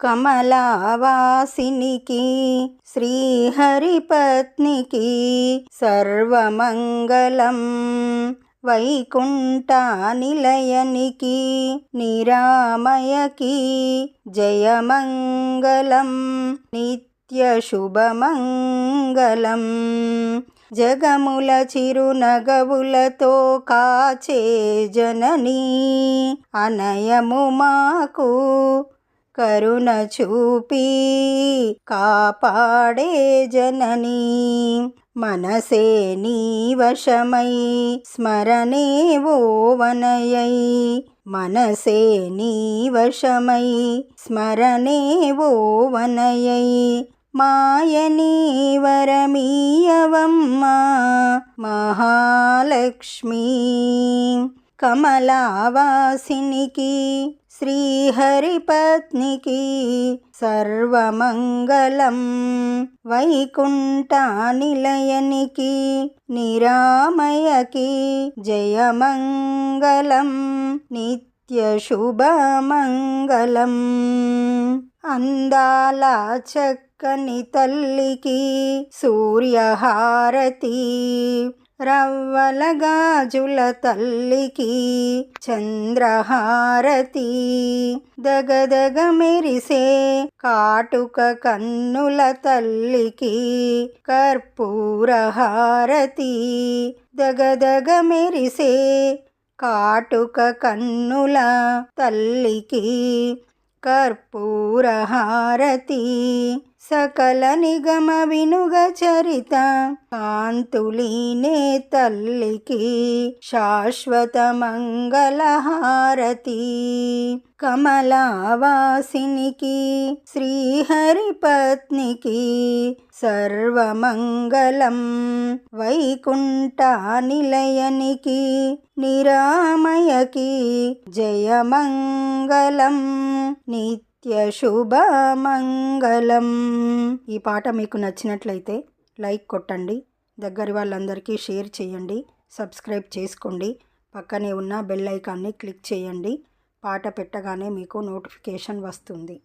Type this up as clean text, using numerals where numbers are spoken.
కమలావాసినికి శ్రీహరిపత్నికి సర్వమంగళం, వైకుంఠ నిలయనికి నిరామయకి జయమంగళం, నిత్యశుభమంగళం. జగముల చిరునగవులతో కాచే జననీ, అనయము మాకు కరుణ చూపి కాపాడే జననీ. మనసే నీ వశమై స్మరణే ఓవనయై, మనసే నీ వశమై స్మరణే ఓవనయై. మాయనీ వరమీయవమ్మా మహాలక్ష్మీ. కమలావాసినికి శ్రీహరిపత్నికి సర్వమంగళం, వైకుంఠ నిలయనికి నిరామయకి జయమంగళం, నిత్యశుభమంగళం. అందాల చక్కని తల్లికి సూర్యహారతి, రవ్వల గాజుల తల్లికి చంద్రహారతి, దగదగ మెరిసే కాటుక కన్నుల తల్లికి కర్పూరహారతి, దగదగ మెరిసే కాటుక కన్నుల తల్లికి కర్పూరహారతి. సకల నిగమ వినుగ చరిత కాంతులీనే తల్లికి శాశ్వత మంగళహారతి. కమలావాసినికి శ్రీహరిపత్నికి సర్వమంగళం, వైకుంఠ నిలయనికి నిరామయకి జయమంగళం, నిత్యశుభమంగళం. ఈ పాట మీకు నచ్చినట్లయితే లైక్ కొట్టండి, దగ్గరి వాళ్ళందరికీ షేర్ చేయండి, సబ్స్క్రైబ్ చేసుకోండి, పక్కనే ఉన్న బెల్ ఐకాన్ని క్లిక్ చేయండి. పాట పెట్టగానే మీకు నోటిఫికేషన్ వస్తుంది.